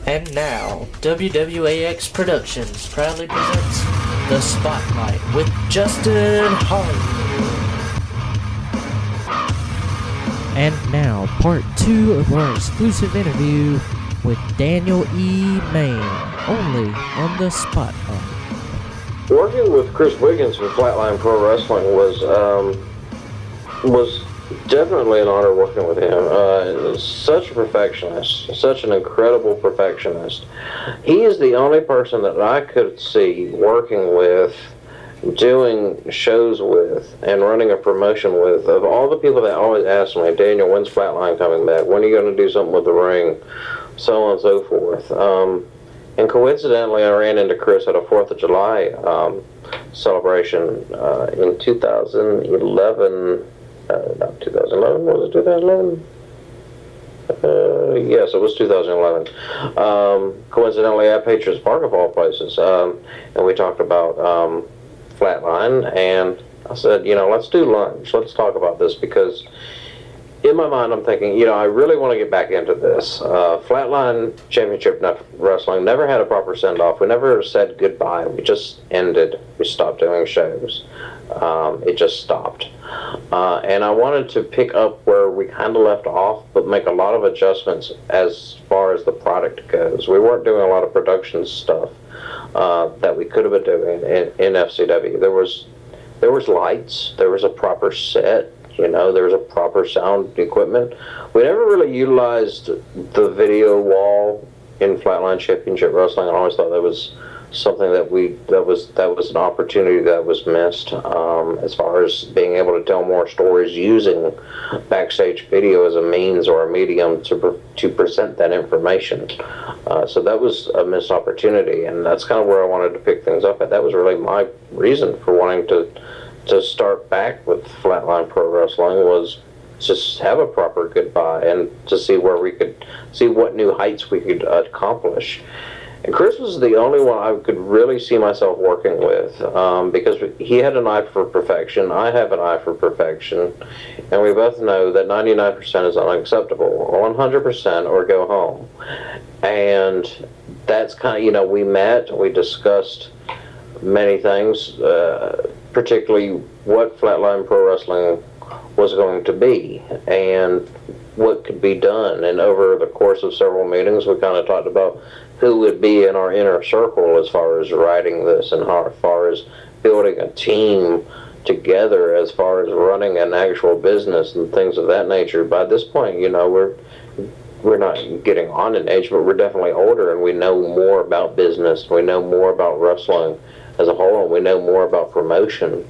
And now, WWAX Productions proudly presents The Spotlight with Justin Hollywood. And now, part 2 of our exclusive interview with Daniel E. Mayne, only on The Spotlight. Working with Chris Wiggins from Flatline Pro Wrestling was definitely an honor working with him. Such a perfectionist, such an incredible perfectionist. He is the only person that I could see working with, doing shows with, and running a promotion with. Of all the people that always ask me, Daniel, when's Flatline coming back? When are you going to do something with the ring? So on and so forth. And coincidentally, I ran into Chris at a 4th of July celebration in 2011. Not 2011, was it 2011? Yes, it was 2011. Coincidentally, at Patriots Park of all places, and we talked about Flatline, and I said, let's do lunch. Let's talk about this, because in my mind, I'm thinking, I really want to get back into this. Flatline Championship Wrestling never had a proper send-off. We never said goodbye. We just ended. We stopped doing shows. It just stopped. And I wanted to pick up where we kind of left off, but make a lot of adjustments as far as the product goes. We weren't doing a lot of production stuff that we could have been doing in FCW. There was lights. There was a proper set. There was a proper sound equipment. We never really utilized the video wall in Flatline Championship Wrestling. I always thought that was something that was an opportunity that was missed, as far as being able to tell more stories using backstage video as a means or a medium to present that information. So that was a missed opportunity, and that's kind of where I wanted to pick things up at. That was really my reason for wanting to start back with Flatline Pro Wrestling, was just have a proper goodbye and to see where we could see what new heights we could accomplish. And Chris was the only one I could really see myself working with, because he had an eye for perfection. I have an eye for perfection, and we both know that 99% is unacceptable. 100% or go home. And that's kind of, we met, we discussed many things, particularly what Flatline Pro Wrestling was going to be and what could be done. And over the course of several meetings, we kind of talked about who would be in our inner circle as far as writing this, and how far as building a team together, as far as running an actual business and things of that nature. By this point, we're not getting on in age, but we're definitely older, and we know more about business. We know more about wrestling as a whole, and we know more about promotion.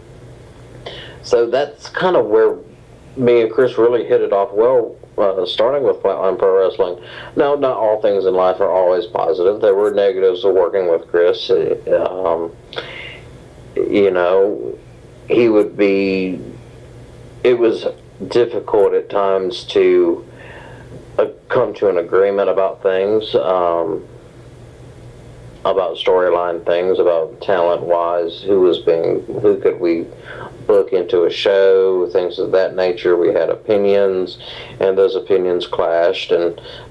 So that's kind of where me and Chris really hit it off well, starting with Flatline Pro Wrestling. Now, not all things in life are always positive. There were negatives of working with Chris. It was difficult at times to come to an agreement about things, about storyline things, about talent-wise, who could we book into a show, things of that nature. We had opinions, and those opinions clashed,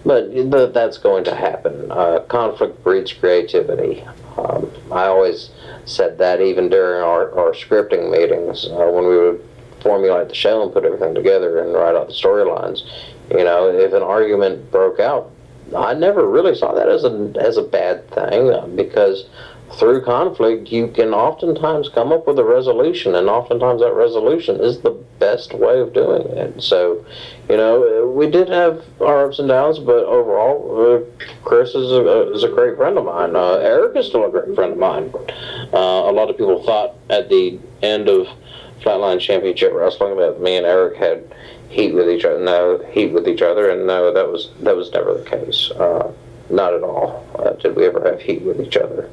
but that's going to happen. Conflict breeds creativity. I always said that even during our scripting meetings, when we would formulate the show and put everything together and write out the storylines. If an argument broke out, I never really saw that as a bad thing, because through conflict you can oftentimes come up with a resolution, and oftentimes that resolution is the best way of doing it. So, we did have our ups and downs, but overall, Chris is a great friend of mine. Eric is still a great friend of mine. A lot of people thought at the end of Flatline Championship Wrestling that me and Eric had heat with each other. No, and no, that was never the case. Not at all. Did we ever have heat with each other?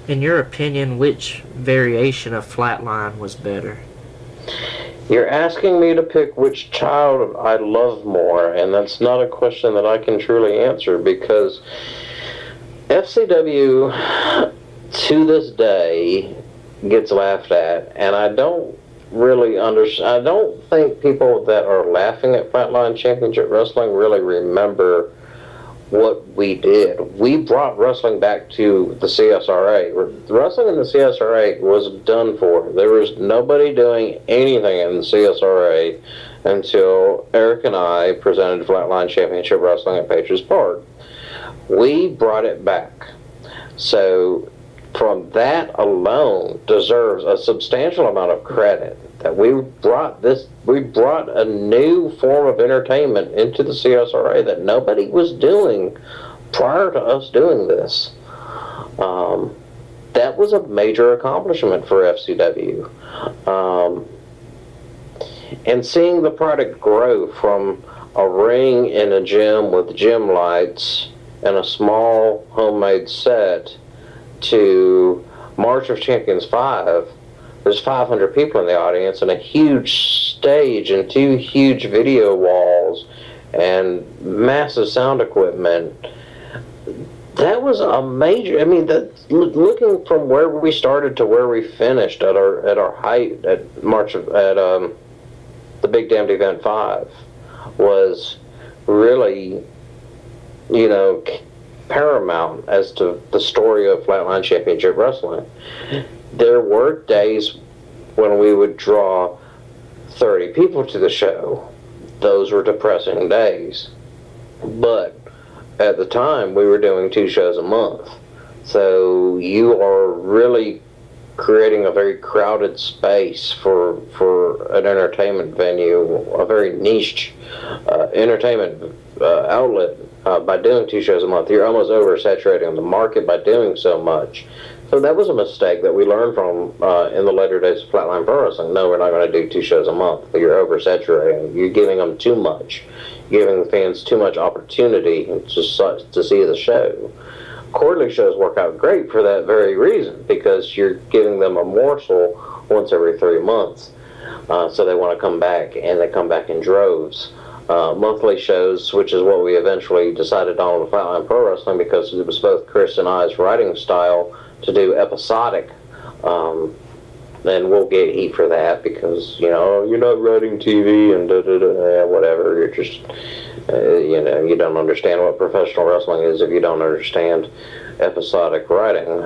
In your opinion, which variation of Flatline was better? You're asking me to pick which child I love more, and that's not a question that I can truly answer, because FCW to this day gets laughed at, and I don't really understand. I don't think people that are laughing at Flatline Championship Wrestling really remember what we did. We brought wrestling back to the CSRA. Wrestling in the CSRA was done for. There was nobody doing anything in the CSRA until Eric and I presented Flatline Championship Wrestling at Patriots Park. We brought it back. So from that alone deserves a substantial amount of credit that we brought a new form of entertainment into the CSRA that nobody was doing prior to us doing this. That was a major accomplishment for FCW. And seeing the product grow from a ring in a gym with gym lights and a small homemade set to March of Champions 5, there's 500 people in the audience and a huge stage and 2 huge video walls and massive sound equipment. That was a major. I mean, looking from where we started to where we finished at our height at the Big Damned Event 5 was really, paramount as to the story of Flatline Championship Wrestling. There were days when we would draw 30 people to the show. Those were depressing days. But at the time, we were doing 2 shows a month. So you are really creating a very crowded space for an entertainment venue, a very niche entertainment outlet. By doing 2 shows a month, you're almost oversaturating the market by doing so much. So that was a mistake that we learned from in the later days of Flatline Pro Wrestling. No, we're not going to do 2 shows a month. You're oversaturating. You're giving them too much. You're giving the fans too much opportunity to see the show. Quarterly shows work out great for that very reason, because you're giving them a morsel once every 3 months. So they want to come back, and they come back in droves. Monthly shows, which is what we eventually decided on with Flatline Pro Wrestling, because it was both Chris and I's writing style to do episodic. And we'll get heat for that because, you're not writing TV and whatever. You're just, you don't understand what professional wrestling is if you don't understand episodic writing.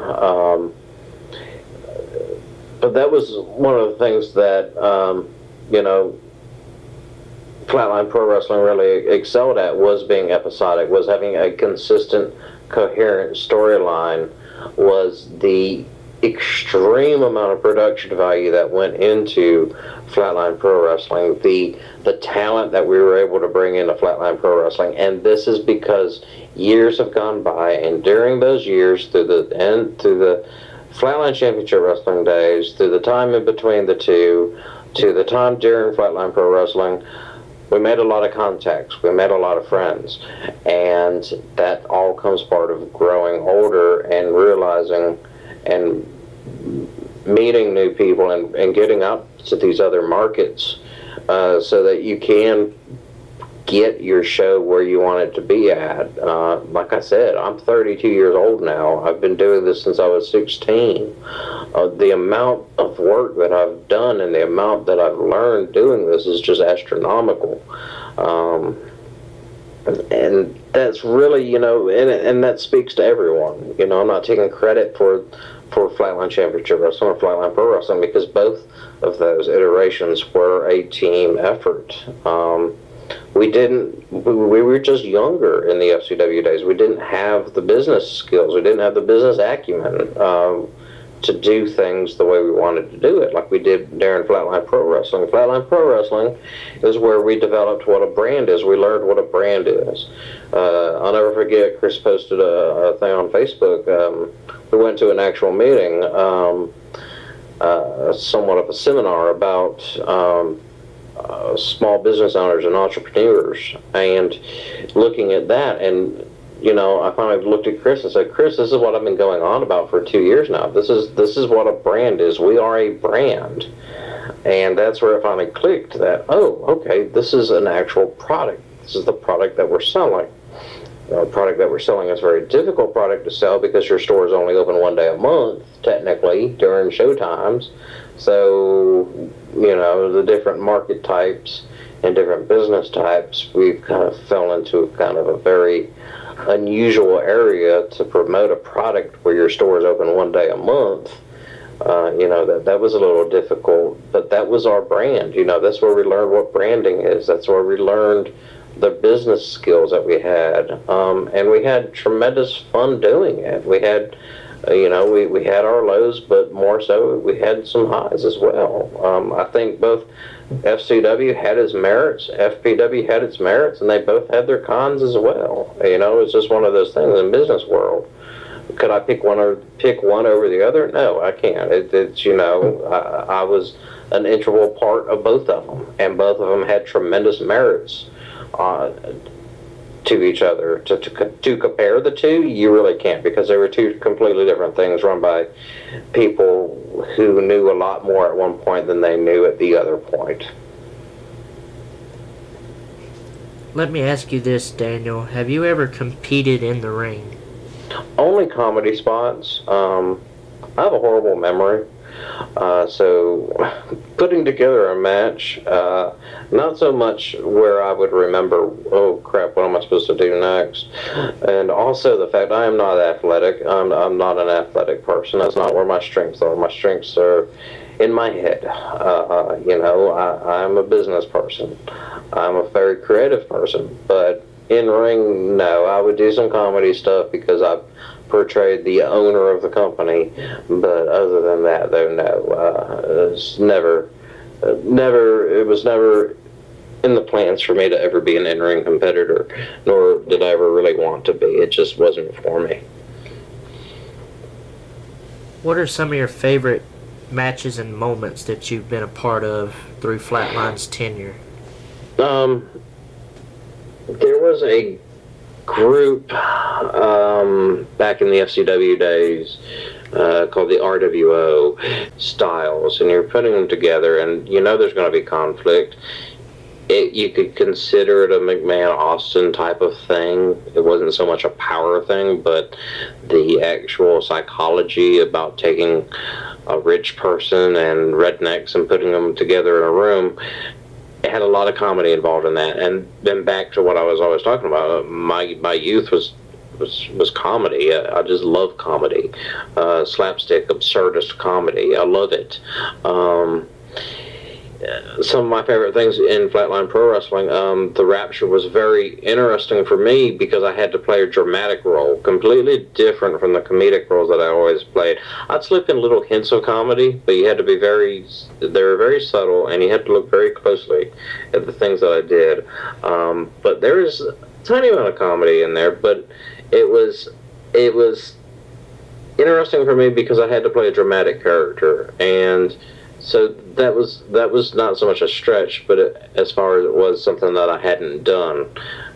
But that was one of the things that, Flatline Pro Wrestling really excelled at, was being episodic, was having a consistent, coherent storyline, was the extreme amount of production value that went into Flatline Pro Wrestling, the talent that we were able to bring into Flatline Pro Wrestling. And this is because years have gone by, and during those years, through the Flatline Championship Wrestling days, through the time in between the two, to the time during Flatline Pro Wrestling, we made a lot of contacts. We made a lot of friends. And that all comes part of growing older and realizing and meeting new people and getting out to these other markets so that you can get your show where you want it to be at. Like I said, I'm 32 years old now. I've been doing this since I was 16. The amount of work that I've done and the amount that I've learned doing this is just astronomical. And that's really, and that speaks to everyone. I'm not taking credit for Flatline Championship Wrestling or Flatline Pro Wrestling, because both of those iterations were a team effort. We were just younger in the FCW days. We didn't have the business skills. We didn't have the business acumen to do things the way we wanted to do it, like we did during Flatline Pro Wrestling. Flatline Pro Wrestling is where we developed what a brand is. We learned what a brand is. I'll never forget, Chris posted a thing on Facebook. We went to an actual meeting, somewhat of a seminar about small business owners and entrepreneurs, and looking at that, and I finally looked at Chris and said, Chris, this is what I've been going on about for 2 years now. This is what a brand is. We are a brand. And that's where it finally clicked that, oh, okay, this is an actual product. This is the product that we're selling. The product that we're selling is a very difficult product to sell because your store is only open 1 day a month, technically, during show times. So, the different market types and different business types, we've kind of fell into kind of a very unusual area to promote a product where your store is open one day a month. That was a little difficult, but that was our brand. That's where we learned what branding is. That's where we learned the business skills that we had, and we had tremendous fun doing it. We had, we had our lows, but more so we had some highs as well. I think both FCW had its merits, FPW had its merits, and they both had their cons as well. It's just one of those things in business world. Could I pick one over the other? No, I can't. I was an integral part of both of them, and both of them had tremendous merits to each other. To compare the two, you really can't, because they were two completely different things run by people who knew a lot more at one point than they knew at the other point. Let me ask you this, Daniel. Have you ever competed in the ring? Only comedy spots. I have a horrible memory. So putting together a match, not so much where I would remember, oh crap, what am I supposed to do next? And also the fact I am not athletic. I'm not an athletic person. That's not where my strengths are. My strengths are in my head. I'm a business person. I'm a very creative person, but in ring, no. I would do some comedy stuff because I portrayed the owner of the company, but other than that, though, no. It was never in the plans for me to ever be an in-ring competitor, nor did I ever really want to be. It just wasn't for me. What are some of your favorite matches and moments that you've been a part of through Flatline's tenure? There was a group back in the FCW days called the RWO Styles, and you're putting them together, and there's going to be conflict. You could consider it a McMahon-Austin type of thing. It wasn't so much a power thing, but the actual psychology about taking a rich person and rednecks and putting them together in a room. It had a lot of comedy involved in that. And then back to what I was always talking about, my youth was comedy. I just love comedy, slapstick, absurdist comedy. I love it. Some of my favorite things in Flatline Pro Wrestling, the Rapture was very interesting for me because I had to play a dramatic role, completely different from the comedic roles that I always played. I'd slip in little hints of comedy, but you had to be they were very subtle, and you had to look very closely at the things that I did. But there was a tiny amount of comedy in there, but it was interesting for me because I had to play a dramatic character, and so that was not so much a stretch, but as far as it was something that I hadn't done.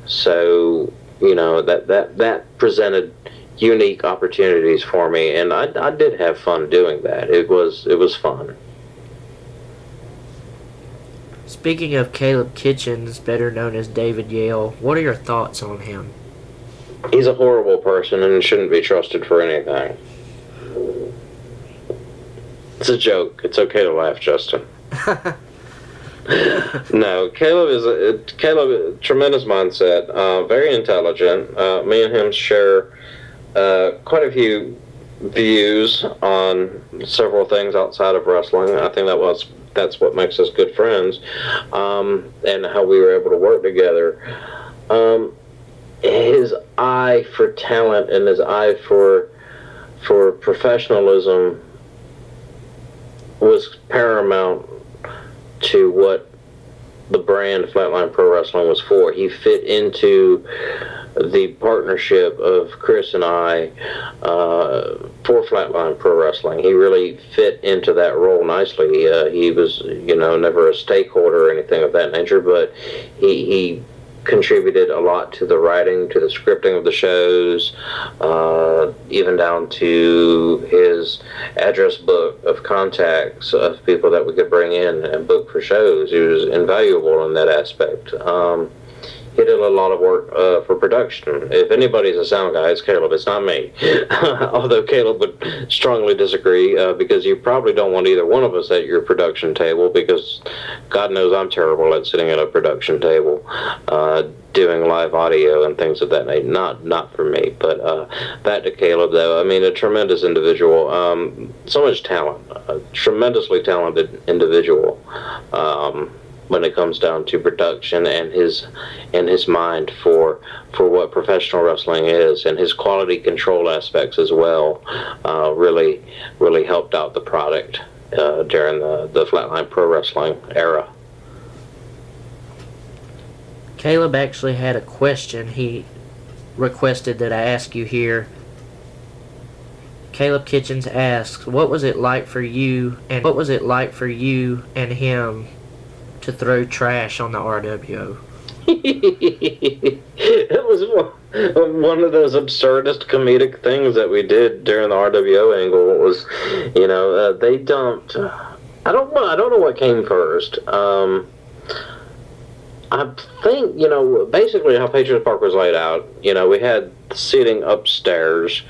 So that presented unique opportunities for me, and I did have fun doing that. It was fun. Speaking of Caleb Kitchens, better known as David Yale, what are your thoughts on him? He's a horrible person and shouldn't be trusted for anything. It's a joke. It's okay to laugh, Justin. No, Caleb is a tremendous mindset, very intelligent. Me and him share quite a few views on several things outside of wrestling. I think that's what makes us good friends, and how we were able to work together. His eye for talent and his eye for professionalism was paramount to what the brand Flatline Pro Wrestling was for. He fit into the partnership of Chris and I for Flatline Pro Wrestling. He really fit into that role nicely. He was, never a stakeholder or anything of that nature, but he contributed a lot to the writing, to the scripting of the shows, even down to his address book of contacts of people that we could bring in and book for shows. He was invaluable in that aspect. he did a lot of work for production. If anybody's a sound guy, it's Caleb. It's not me. Although Caleb would strongly disagree, because you probably don't want either one of us at your production table, because God knows I'm terrible at sitting at a production table, doing live audio and things of that nature. Not for me. But back to Caleb, though. I mean, a tremendous individual. So much talent. A tremendously talented individual. When it comes down to production and his mind for what professional wrestling is, and his quality control aspects as well, really helped out the product during the Flatline Pro Wrestling era. Caleb actually had a question he requested that I ask you here. Caleb Kitchens asks, what was it like for you and him to throw trash on the RWO? It was one of those absurdist comedic things that we did during the RWO angle. It was, they dumped. I don't know what came first. I think, basically how Patriots Park was laid out. We had seating upstairs.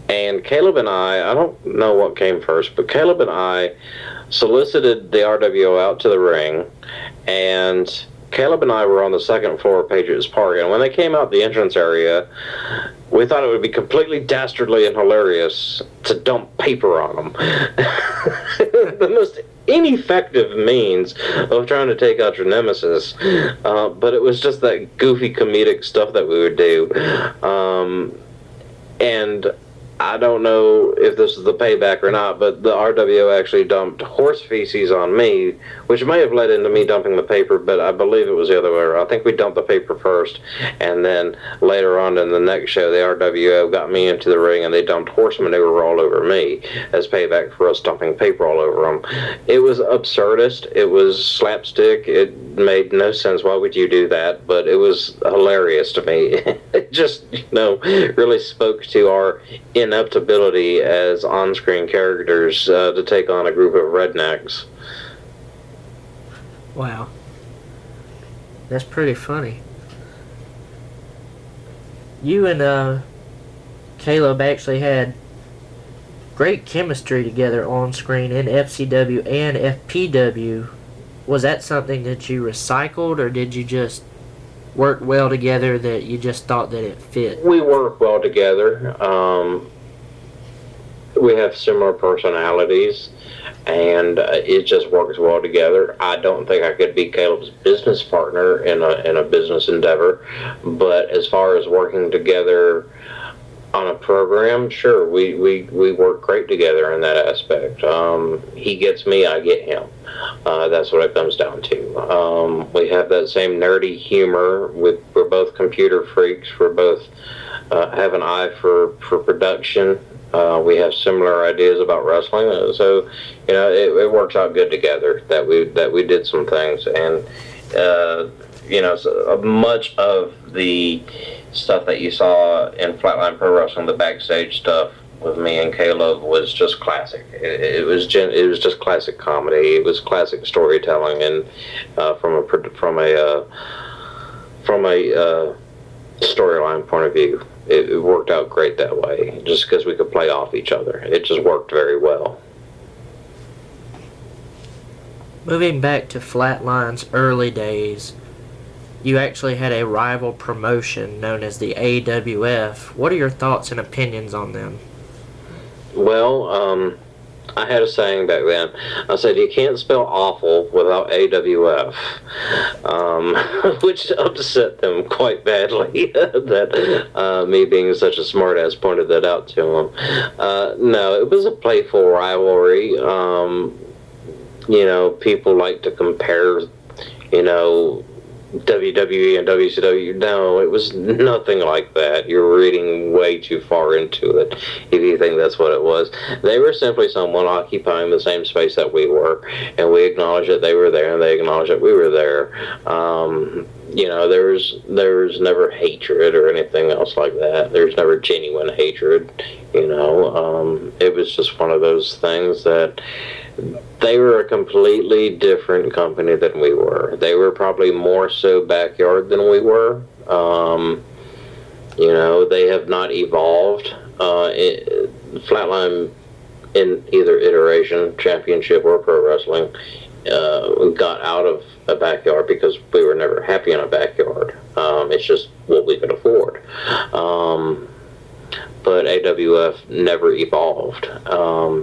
And Caleb and I don't know what came first, but Caleb and I solicited the RWO out to the ring, and Caleb and I were on the second floor of Patriots Park, and when they came out the entrance area, we thought it would be completely dastardly and hilarious to dump paper on them. The most ineffective means of trying to take out your nemesis, but it was just that goofy comedic stuff that we would do. And I don't know if this is the payback or not, but the RWO actually dumped horse feces on me, which may have led into me dumping the paper, but I believe it was the other way around. I think we dumped the paper first, and then later on in the next show, the RWO got me into the ring, and they dumped horse manure all over me as payback for us dumping paper all over them. It was absurdist. It was slapstick. It made no sense. Why would you do that? But it was hilarious to me. It just, really spoke to our ineptability as on-screen characters to take on a group of rednecks. Wow. That's pretty funny. You and Caleb actually had great chemistry together on screen in FCW and FPW. Was that something that you recycled, or did you just work well together that you just thought that it fit? We work well together. We have similar personalities, and it just works well together. I don't think I could be Caleb's business partner in a business endeavor, but as far as working together on a program, sure, we work great together in that aspect. He gets me, I get him. That's what it comes down to. We have that same nerdy humor. We're both computer freaks. We're both have an eye for production. We have similar ideas about wrestling, so it works out good together that we did some things, and so much of the stuff that you saw in Flatline Pro Wrestling, the backstage stuff with me and Caleb, was just classic. It was just classic comedy. It was classic storytelling, and from a storyline point of view, it worked out great that way. Just because we could play off each other, it just worked very well. Moving back to Flatline's early days, you actually had a rival promotion known as the AWF. What are your thoughts and opinions on them? Well, I had a saying back then. I said, you can't spell awful without AWF, which upset them quite badly, that me being such a smartass pointed that out to them. No, it was a playful rivalry. People like to compare, WWE and WCW. No, it was nothing like that. You're reading way too far into it if you think that's what it was. They were simply someone occupying the same space that we were, and we acknowledged that they were there, and they acknowledged that we were there. There's never hatred or anything else like that. There's never genuine hatred. It was just one of those things that they were a completely different company than we were. They were probably more so backyard than we were. They have not evolved. Flatline in either iteration, championship or pro wrestling, got out of a backyard because we were never happy in a backyard. It's just what we could afford. But AWF never evolved.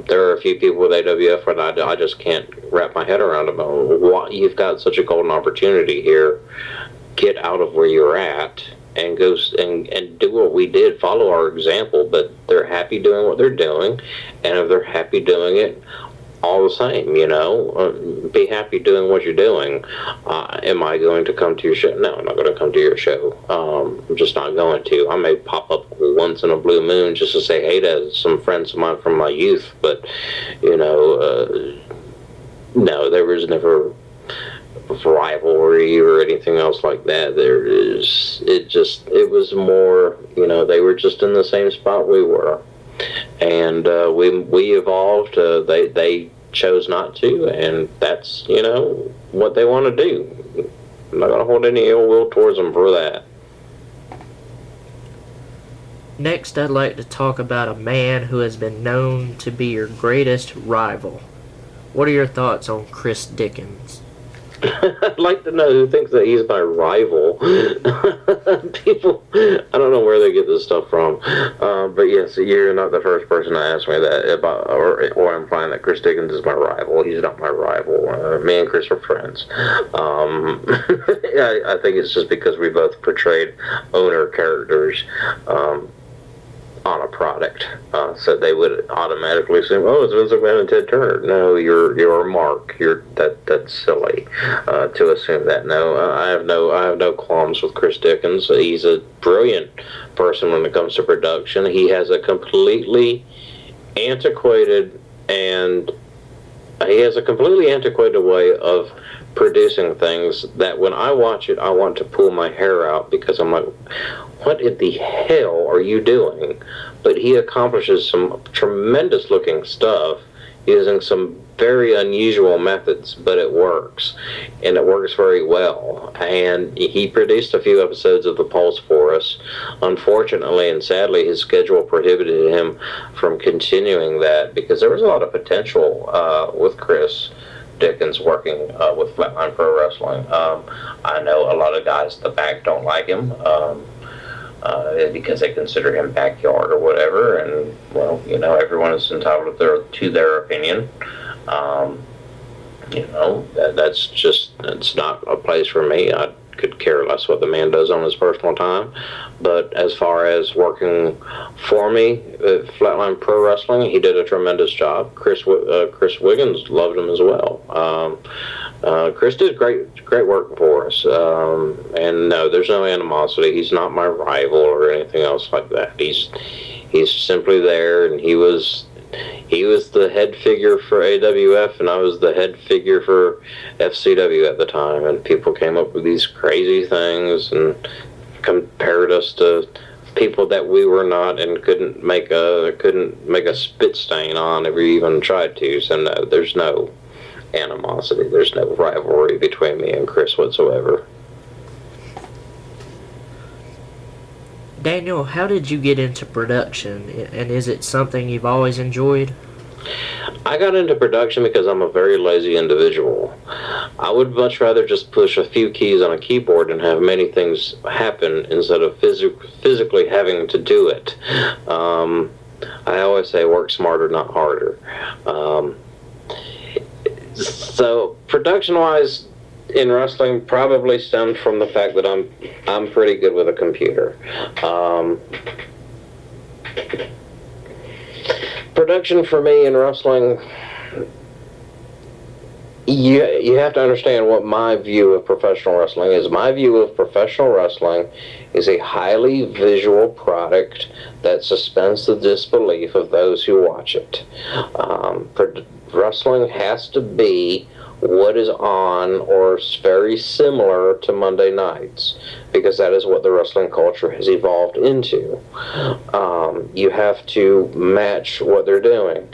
There are a few people with AWF where I just can't wrap my head around them. You've got such a golden opportunity here. Get out of where you're at and go and do what we did. Follow our example. But they're happy doing what they're doing, and if they're happy doing it, all the same, be happy doing what you're doing. Am I going to come to your show? No, I'm not going to come to your show. I'm just not going to. I may pop up once in a blue moon just to say hey to some friends of mine from my youth, but no, there was never rivalry or anything else like that. It was more, they were just in the same spot we were. And we evolved. They chose not to, and that's what they want to do. I'm not going to hold any ill will towards them for that. Next, I'd like to talk about a man who has been known to be your greatest rival. What are your thoughts on Chris Dickens? I'd like to know who thinks that he's my rival. People, I don't know where they get this stuff from. But yes, you're not the first person to ask me that about, or implying that Chris Dickens is my rival. He's not my rival. Me and Chris are friends. I think it's just because we both portrayed owner characters. On a product, so they would automatically assume, oh, it's Vince McMahon and Ted Turner. No, you're Mark. That's silly to assume that. No, I have no qualms with Chris Dickens. He's a brilliant person when it comes to production. He has a completely antiquated way of producing things that when I watch it, I want to pull my hair out because I'm like, what in the hell are you doing? But he accomplishes some tremendous looking stuff using some very unusual methods, but it works, and it works very well. And he produced a few episodes of The Pulse for us. Unfortunately and sadly, his schedule prohibited him from continuing that because there was a lot of potential with Chris Dickens working with Flatline Pro Wrestling. I know a lot of guys at the back don't like him because they consider him backyard or whatever, and well, everyone is entitled to their opinion. That's not a place for me. I could care less what the man does on his personal time. But as far as working for me at Flatline Pro Wrestling, he did a tremendous job. Chris Wiggins loved him as well. Chris did great work for us. And no, there's no animosity. He's not my rival or anything else like that. He's simply there, and he was the head figure for AWF, and I was the head figure for FCW at the time. And people came up with these crazy things and compared us to people that we were not, and couldn't make a spit stain on if we even tried to. So no, there's no animosity. There's no rivalry between me and Chris whatsoever. Daniel, how did you get into production, and is it something you've always enjoyed? I got into production because I'm a very lazy individual. I would much rather just push a few keys on a keyboard and have many things happen instead of physically having to do it. I always say work smarter, not harder. So production-wise, in wrestling, probably stemmed from the fact that I'm pretty good with a computer. Production for me in wrestling, you have to understand what my view of professional wrestling is. My view of professional wrestling is a highly visual product that suspends the disbelief of those who watch it. Wrestling has to be what is on or very similar to Monday nights, because that is what the wrestling culture has evolved into. You have to match what they're doing.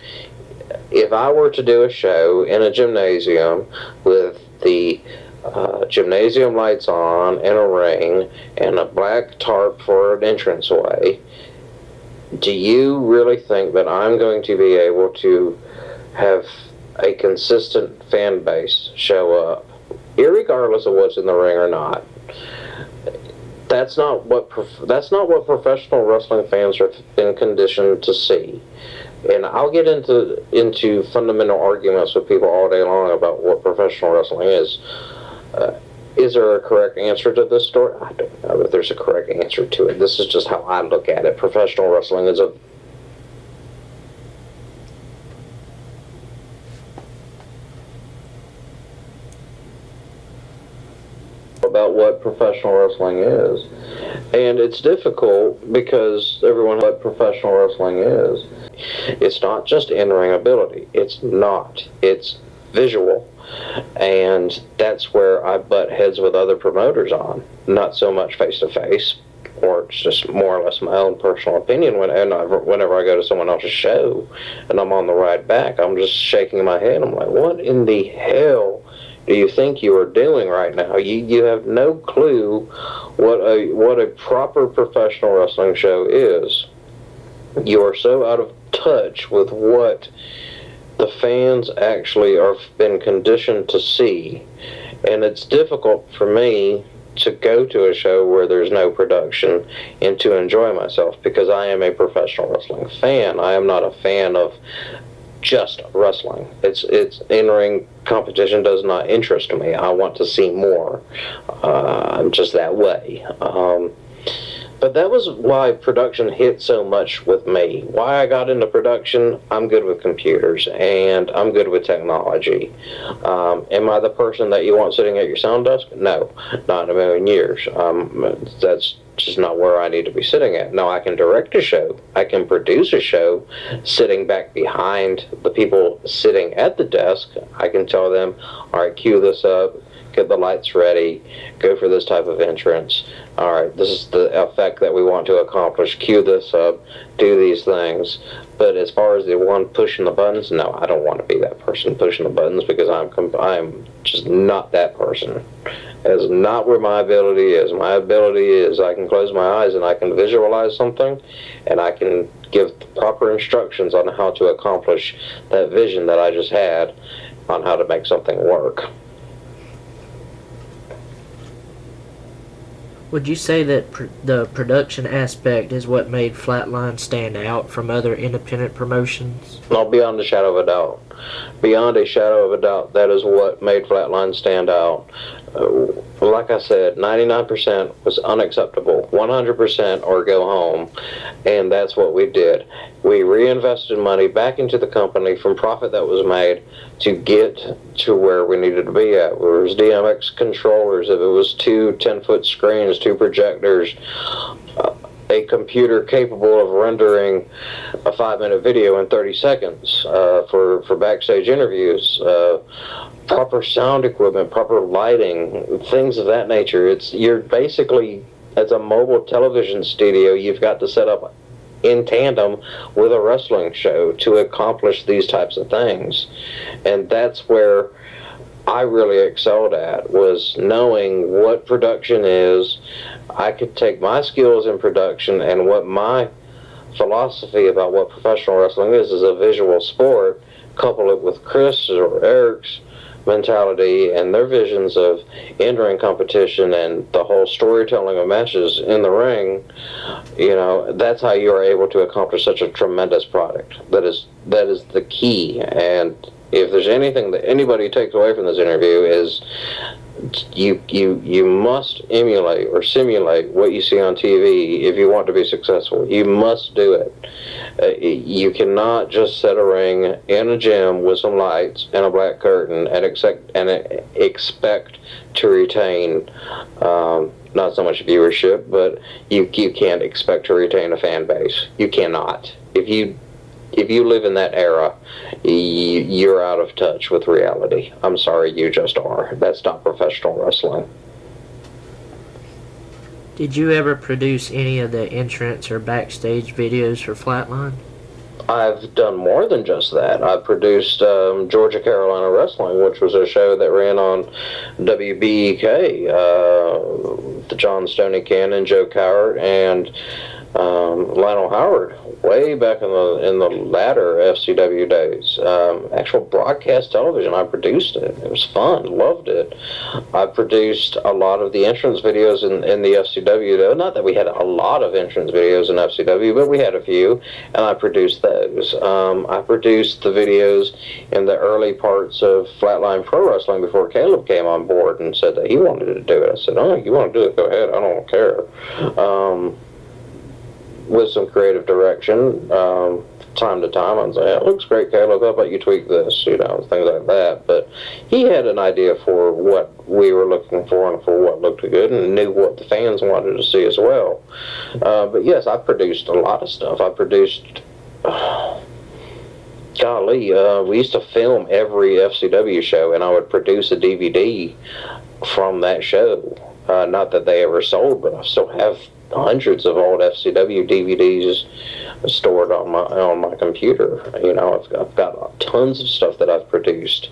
If I were to do a show in a gymnasium with the gymnasium lights on and a ring and a black tarp for an entranceway, do you really think that I'm going to be able to have a consistent fan base show up, irregardless of what's in the ring or not? That's not what professional wrestling fans have been conditioned to see. And I'll get into fundamental arguments with people all day long about what professional wrestling is. Is there a correct answer to this story? I don't know if there's a correct answer to it. This is just how I look at it. Professional wrestling is about what professional wrestling is. And it's difficult because everyone knows what professional wrestling is. It's not just in-ring ability. It's not. It's visual. And that's where I butt heads with other promoters on. Not so much face-to-face, or it's just more or less my own personal opinion. Whenever I go to someone else's show and I'm on the ride back, I'm just shaking my head. I'm like, what in the hell do you think you are doing right now? You have no clue what a proper professional wrestling show is. You are so out of touch with what the fans actually are been conditioned to see, and it's difficult for me to go to a show where there's no production and to enjoy myself, because I am a professional wrestling fan. I am not a fan of just wrestling. It's in-ring competition does not interest me. I want to see more. I'm just that way. But that was why production hit so much with me. Why I got into production, I'm good with computers, and I'm good with technology. Am I the person that you want sitting at your sound desk? No, not in a million years. That's just not where I need to be sitting at. No, I can direct a show. I can produce a show sitting back behind the people sitting at the desk. I can tell them, all right, cue this up, get the lights ready, go for this type of entrance. All right, this is the effect that we want to accomplish. Cue this up, do these things. But as far as the one pushing the buttons, no, I don't want to be that person pushing the buttons, because I'm just not that person. That's not where my ability is. My ability is I can close my eyes and I can visualize something, and I can give proper instructions on how to accomplish that vision that I just had on how to make something work. Would you say that the production aspect is what made Flatline stand out from other independent promotions? No, beyond a shadow of a doubt. Beyond a shadow of a doubt, that is what made Flatline stand out. Like I said, 99% was unacceptable. 100% or go home. And that's what we did. We reinvested money back into the company from profit that was made to get to where we needed to be at. It was DMX controllers, if it was two 10-foot screens, two projectors, a computer capable of rendering a 5-minute video in 30 seconds for backstage interviews, proper sound equipment, proper lighting, things of that nature. You're basically, as a mobile television studio, you've got to set up in tandem with a wrestling show to accomplish these types of things. And that's where I really excelled at, was knowing what production is. I could take my skills in production and what my philosophy about what professional wrestling is a visual sport, couple it with Chris or Eric's mentality and their visions of in-ring competition and the whole storytelling of matches in the ring. That's how you are able to accomplish such a tremendous product. That is the key. And if there's anything that anybody takes away from this interview, is you must emulate or simulate what you see on TV if you want to be successful. You must do it. You cannot just set a ring in a gym with some lights and a black curtain and expect to retain not so much viewership, but you can't expect to retain a fan base. You cannot. If you if you live in that era, you're out of touch with reality. I'm sorry, you just are. That's not professional wrestling. Did you ever produce any of the entrance or backstage videos for Flatline? I've done more than just that. I produced Georgia Carolina Wrestling, which was a show that ran on WBEK. The John Stoney Cannon, Joe Cowart, and Lionel Howard, way back in the latter FCW days. Actual broadcast television, I produced it. It was fun, loved it. I produced a lot of the entrance videos in the FCW, though. Not that we had a lot of entrance videos in FCW, but we had a few, and I produced those. I produced the videos in the early parts of Flatline Pro Wrestling before Caleb came on board and said that he wanted to do it. I said, oh, you want to do it, go ahead, I don't care. With some creative direction, time to time, I'd say, it looks great, Caleb, how about you tweak this, things like that. But he had an idea for what we were looking for and for what looked good and knew what the fans wanted to see as well. But yes, I produced a lot of stuff. I produced, golly, we used to film every FCW show, and I would produce a DVD from that show. Not that they ever sold, but I still have hundreds of old FCW DVDs stored on my computer. I've got tons of stuff that I've produced.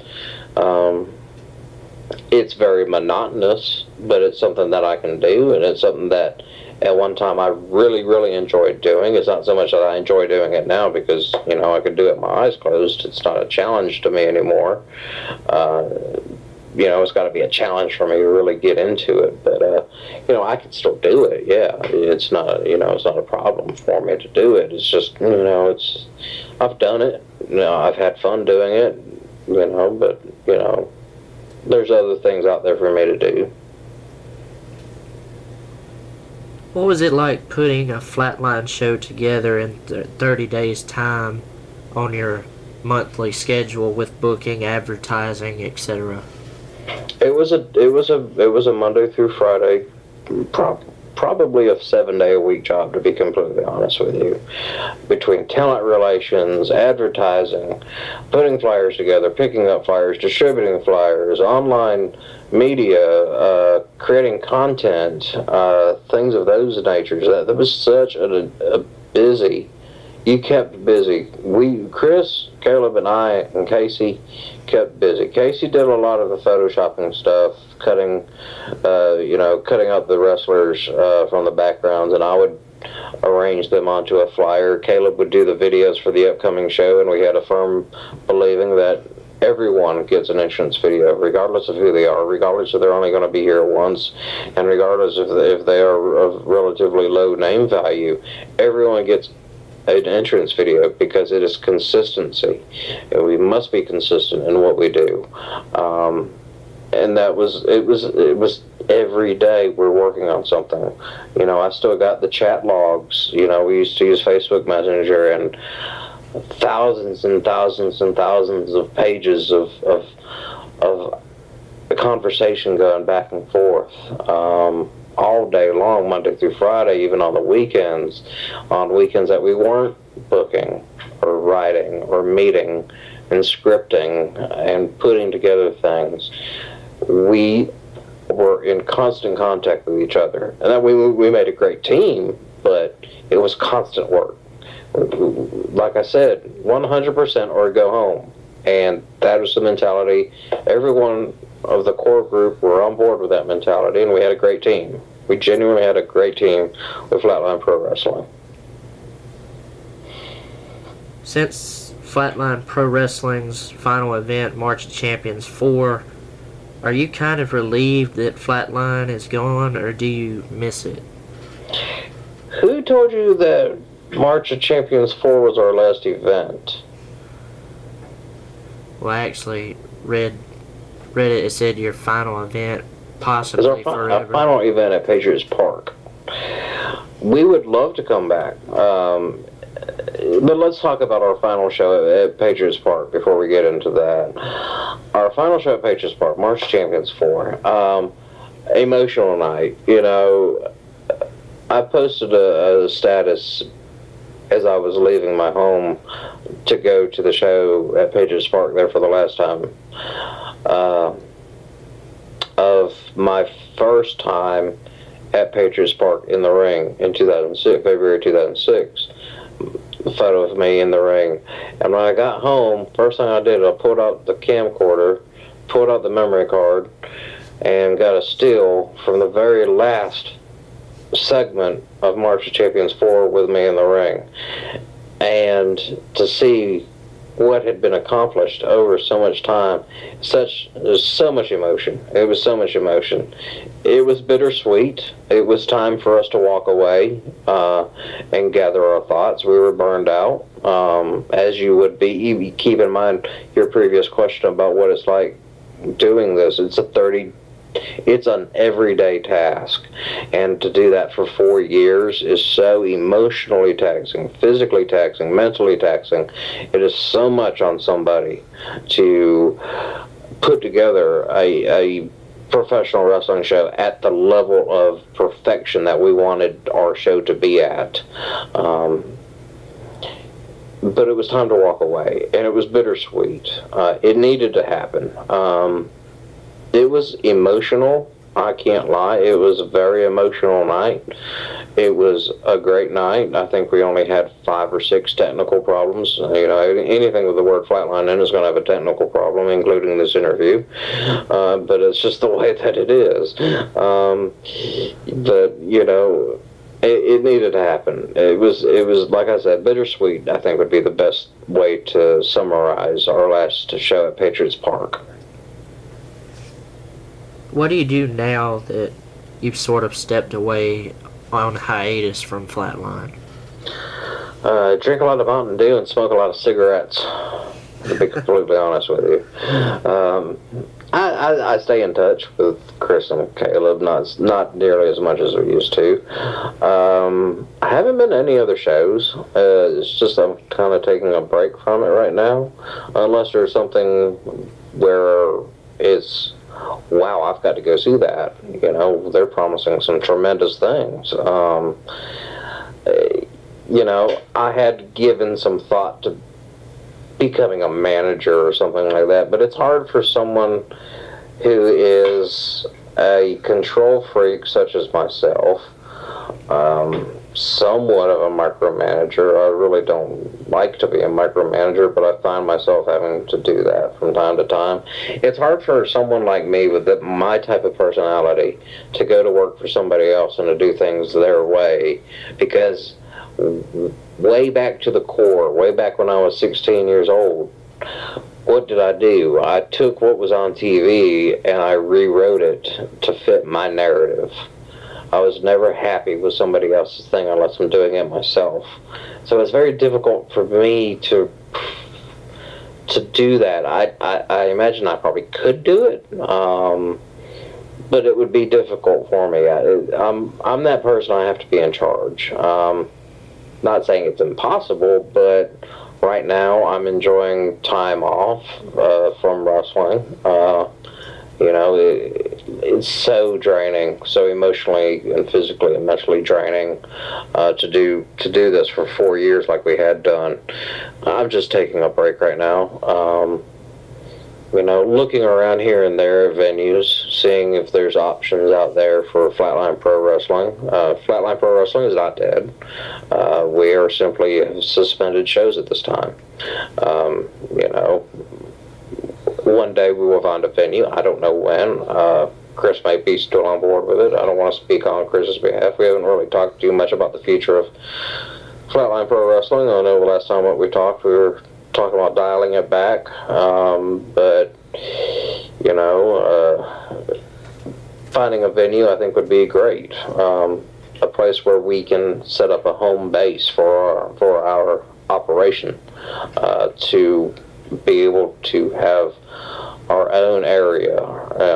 It's very monotonous, but it's something that I can do, and it's something that at one time I really, really enjoyed doing. It's not so much that I enjoy doing it now because, I could do it with my eyes closed. It's not a challenge to me anymore. It's got to be a challenge for me to really get into it. But, I can still do it. Yeah, it's not, it's not a problem for me to do it. It's just, I've done it. I've had fun doing it, but, there's other things out there for me to do. What was it like putting a Flatline show together in 30 days' time on your monthly schedule with booking, advertising, etc.? It was a Monday through Friday, probably a 7-day-a-week job, to be completely honest with you. Between talent relations, advertising, putting flyers together, picking up flyers, distributing flyers, online media, creating content, things of those natures. That was such a busy. You kept busy. Chris, Caleb, and I, and Casey kept busy. Casey did a lot of the photoshopping stuff, cutting out the wrestlers from the backgrounds, and I would arrange them onto a flyer. Caleb would do the videos for the upcoming show, and we had a firm believing that everyone gets an entrance video, regardless of who they are, regardless if they're only going to be here once, and regardless if they are of relatively low name value. Everyone gets an entrance video because it is consistency, and we must be consistent in what we do. And it was every day we're working on something. I still got the chat logs. We used to use Facebook Messenger, and thousands and thousands and thousands of pages of the conversation going back and forth. All day long, Monday through Friday, even on the weekends, that we weren't booking or writing or meeting and scripting and putting together things. We were in constant contact with each other, and that we made a great team, but it was constant work. Like I said, 100% or go home, and that was the mentality. Everyone of the core group were on board with that mentality, and we had a great team. We genuinely had a great team with Flatline Pro Wrestling. Since Flatline Pro Wrestling's final event, March of Champions 4, are you kind of relieved that Flatline is gone, or do you miss it? Who told you that March of Champions 4 was our last event? Well, I actually read it said your final event, possibly forever. Our final event at Patriots Park. We would love to come back. But let's talk about our final show at Patriots Park before we get into that. Our final show at Patriots Park, March Champions 4. Emotional night. I posted a status as I was leaving my home to go to the show at Patriots Park there for the last time. Of my first time at Patriots Park in the ring in 2006, February 2006. A photo of me in the ring. And when I got home, first thing I did, I pulled out the camcorder, pulled out the memory card, and got a still from the very last segment of March of Champions 4 with me in the ring. And to see what had been accomplished over so much time, there's so much emotion. It was so much emotion. It was bittersweet. It was time for us to walk away and gather our thoughts. We were burned out, as you would be. You keep in mind your previous question about what it's like doing this. It's an everyday task, and to do that for 4 years is so emotionally taxing, physically taxing, mentally taxing. It is so much on somebody to put together a professional wrestling show at the level of perfection that we wanted our show to be at. But it was time to walk away, and it was bittersweet. It needed to happen. It was emotional, I can't lie. It was a very emotional night. It was a great night. I think we only had 5 or 6 technical problems. Anything with the word flatline in is going to have a technical problem, including this interview. But it's just the way that it is. It needed to happen. It was, like I said, bittersweet, I think would be the best way to summarize our last show at Patriots Park. What do you do now that you've sort of stepped away on hiatus from Flatline? Drink a lot of Mountain Dew and smoke a lot of cigarettes, to be completely honest with you. I stay in touch with Chris and Caleb, not nearly as much as we used to. I haven't been to any other shows. It's just I'm kind of taking a break from it right now, unless there's something where it's, wow, I've got to go see that. They're promising some tremendous things. I had given some thought to becoming a manager or something like that, but it's hard for someone who is a control freak such as myself, somewhat of a micromanager. I really don't like to be a micromanager, but I find myself having to do that from time to time. It's hard for someone like me with my type of personality to go to work for somebody else and to do things their way, because way back to the core, way back when I was 16 years old, what did I do? I took what was on TV and I rewrote it to fit my narrative. I was never happy with somebody else's thing unless I'm doing it myself. So it's very difficult for me to do that. I imagine I probably could do it, but it would be difficult for me. I'm that person. I have to be in charge. Not saying it's impossible, but right now I'm enjoying time off from wrestling. It's so draining, so emotionally and physically and mentally draining to do this for 4 years like we had done. I'm just taking a break right now. Looking around here and there at venues, seeing if there's options out there for Flatline Pro Wrestling. Flatline Pro Wrestling is not dead. We are simply suspended shows at this time. One day we will find a venue. I don't know when. Chris might be still on board with it. I don't want to speak on Chris's behalf. We haven't really talked too much about the future of Flatline Pro Wrestling. I know the last time we talked, we were talking about dialing it back. But finding a venue I think would be great. A place where we can set up a home base for our operation, to be able to have our own area.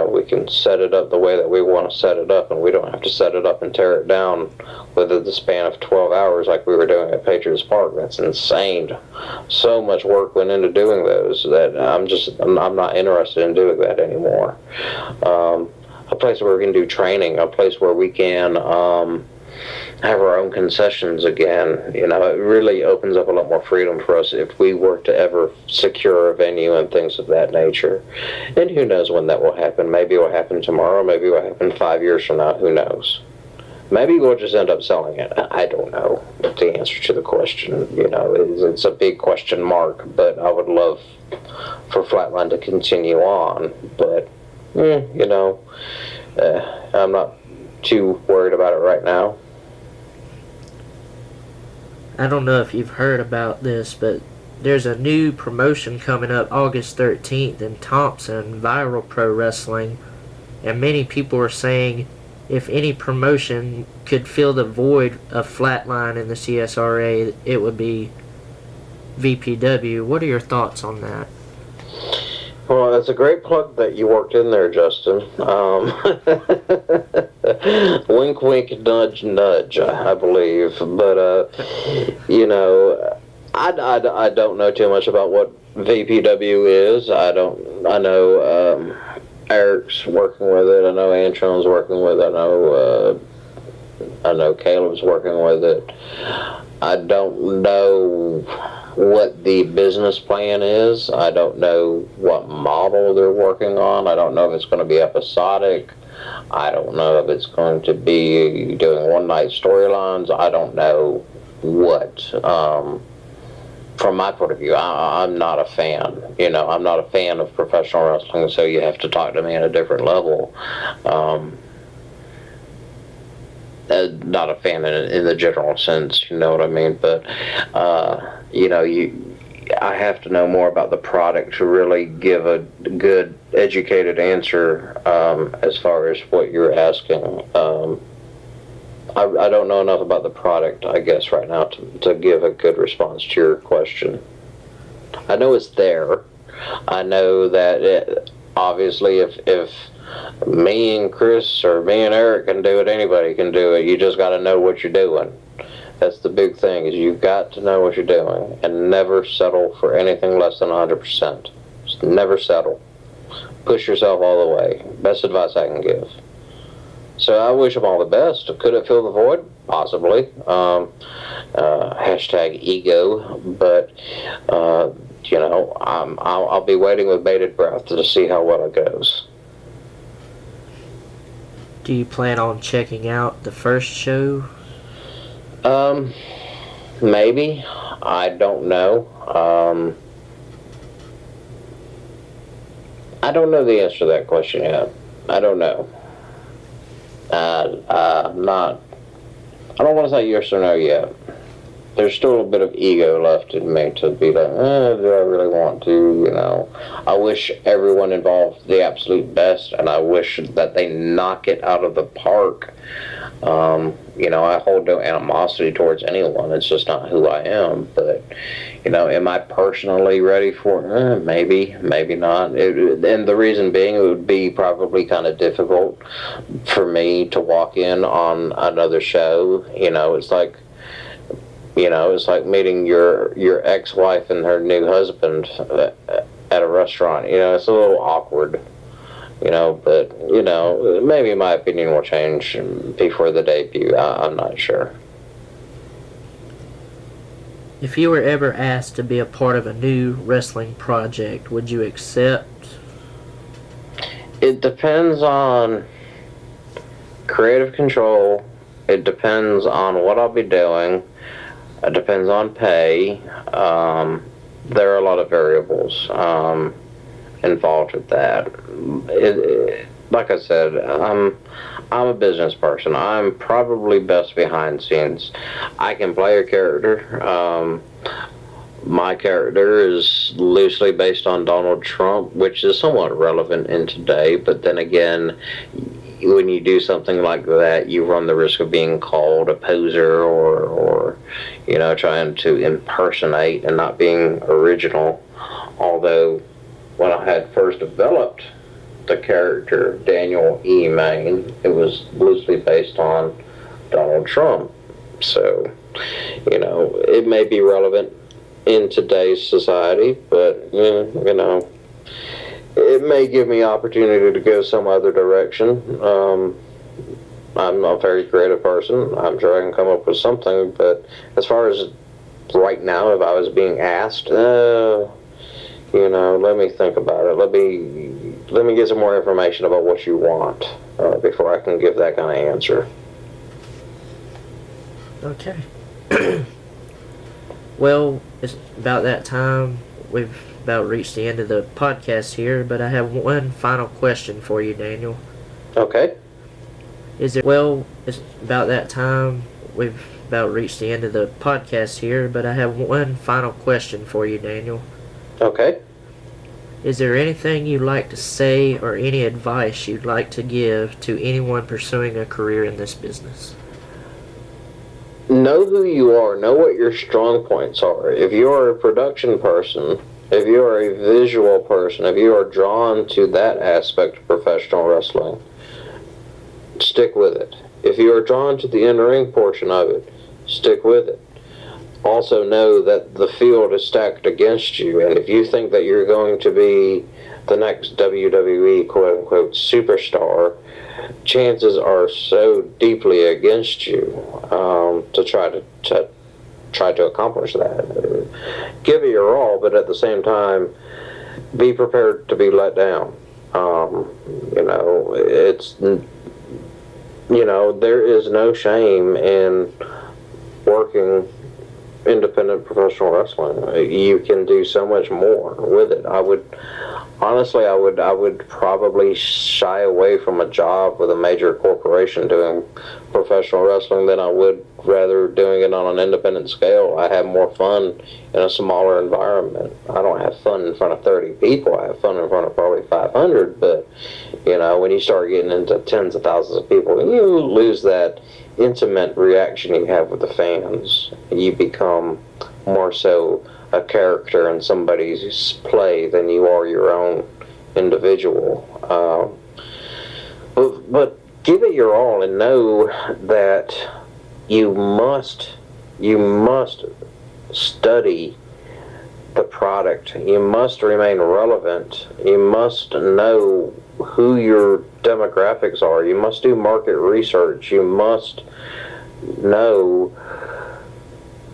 We can set it up the way that we want to set it up, and we don't have to set it up and tear it down within the span of 12 hours like we were doing at Patriots Park. That's insane. So much work went into doing those that I'm not interested in doing that anymore. A place where we can do training, a place where we can have our own concessions again. You know, it really opens up a lot more freedom for us if we were to ever secure a venue and things of that nature. And who knows when that will happen? Maybe it will happen tomorrow. Maybe it will happen 5 years from now. Who knows? Maybe we'll just end up selling it. I don't know the answer to the question. You know, it's a big question mark, but I would love for Flatline to continue on. But, you know, I'm not too worried about it right now. I don't know if you've heard about this, but there's a new promotion coming up August 13th in Thompson, Viral Pro Wrestling, and many people are saying if any promotion could fill the void of Flatline in the CSRA, it would be VPW. What are your thoughts on that? Well, it's a great plug that you worked in there, Justin. Wink, wink, nudge, nudge, I believe. But, you know, I don't know too much about what VPW is. I know Eric's working with it. I know Antron's working with it. I know Caleb's working with it. I don't know what the business plan is. I don't know what model they're working on. I don't know if it's going to be episodic. I don't know if it's going to be doing one-night storylines. I don't know what. From my point of view, I'm not a fan. You know, I'm not a fan of professional wrestling, so you have to talk to me at a different level. Not a fan in the general sense, you know what I mean? But, you know, I have to know more about the product to really give a good, educated answer as far as what you're asking. I don't know enough about the product, I guess, right now to give a good response to your question. I know it's there. I know that obviously if me and Chris or me and Eric can do it, anybody can do it. You just got to know what you're doing. That's the big thing, is you've got to know what you're doing and never settle for anything less than 100%. Just never settle. Push yourself all the way. Best advice I can give. So I wish them all the best. Could it fill the void? Possibly. Hashtag ego. But, you know, I'll be waiting with bated breath to see how well it goes. Do you plan on checking out the first show? Maybe. I don't know. I don't know the answer to that question yet. I don't know. I don't want to say yes or no yet. There's still a bit of ego left in me to be like, do I really want to, you know? I wish everyone involved the absolute best, and I wish that they knock it out of the park. You know, I hold no animosity towards anyone. It's just not who I am. But, you know, am I personally ready for it? Maybe, maybe not. And the reason being, it would be probably kind of difficult for me to walk in on another show. You know, it's like meeting your ex-wife and her new husband at a restaurant. You know, it's a little awkward. You know, but, you know, maybe my opinion will change before the debut. I'm not sure. If you were ever asked to be a part of a new wrestling project, would you accept? It depends on creative control. It depends on what I'll be doing. It depends on pay. There are a lot of variables involved with that. Like I said, I'm a business person. I'm probably best behind scenes. I can play a character. My character is loosely based on Donald Trump, which is somewhat relevant in today, but then again, when you do something like that, you run the risk of being called a poser or you know, trying to impersonate and not being original. Although when I had first developed the character Daniel E. Mayne, it was loosely based on Donald Trump. So, you know, it may be relevant in today's society, but, you know, it may give me opportunity to go some other direction. I'm a very creative person. I'm sure I can come up with something, but as far as right now, if I was being asked, let me think about it. Let me get some more information about what you want before I can give that kind of answer. Okay. Well, it's about that time. We've about reached the end of the podcast here, but I have one final question for you, Daniel. Okay. It's about that time. We've about reached the end of the podcast here, but I have one final question for you, Daniel. Okay. Is there anything you'd like to say or any advice you'd like to give to anyone pursuing a career in this business? Know who you are. Know what your strong points are. If you are a production person, if you are a visual person, if you are drawn to that aspect of professional wrestling, stick with it. If you are drawn to the in-ring portion of it, stick with it. Also know that the field is stacked against you, and if you think that you're going to be the next WWE quote-unquote superstar, chances are so deeply against you to try to accomplish that. Give it your all, but at the same time, be prepared to be let down. There is no shame in working independent professional wrestling. You can do so much more with it. I would probably shy away from a job with a major corporation doing professional wrestling than I would rather doing it on an independent scale. I have more fun in a smaller environment. I don't have fun in front of 30 people. I have fun in front of probably 500, but when you start getting into tens of thousands of people, you lose that intimate reaction you have with the fans. You become more so a character in somebody's play than you are your own individual. But give it your all and know that you must study the product. You must remain relevant. You must know who your demographics are. You must do market research. You must know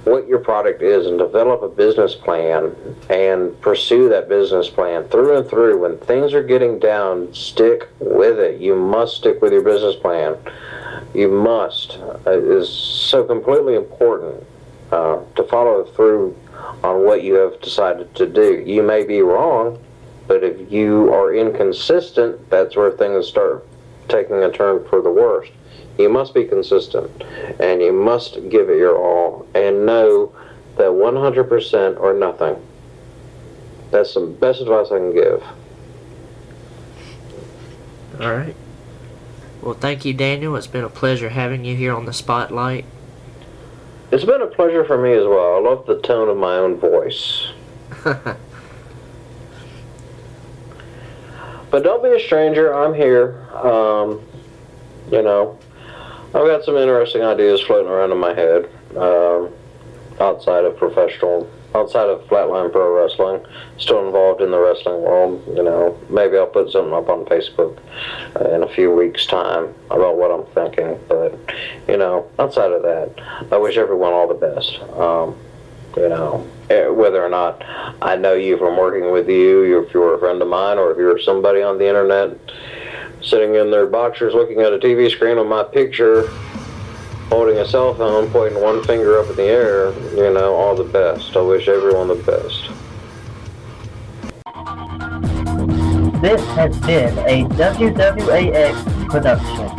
what your product is and develop a business plan and pursue that business plan through and through. When things are getting down, stick with it. You must stick with your business plan. You must. It is so completely important to follow through on what you have decided to do. You may be wrong, but if you are inconsistent, that's where things start taking a turn for the worst. You must be consistent, and you must give it your all, and know that 100% or nothing. That's the best advice I can give. All right. Well, thank you, Daniel. It's been a pleasure having you here on the Spotlight. It's been a pleasure for me as well. I love the tone of my own voice. But don't be a stranger. I'm here. I've got some interesting ideas floating around in my head outside of Flatline Pro Wrestling. Still involved in the wrestling world. Maybe I'll put something up on Facebook in a few weeks' time about what I'm thinking. But, outside of that, I wish everyone all the best. Whether or not I know you from working with you, if you're a friend of mine, or if you're somebody on the internet sitting in their boxers looking at a TV screen with my picture, holding a cell phone, pointing one finger up in the air, all the best. I wish everyone the best. This has been a WWAX production.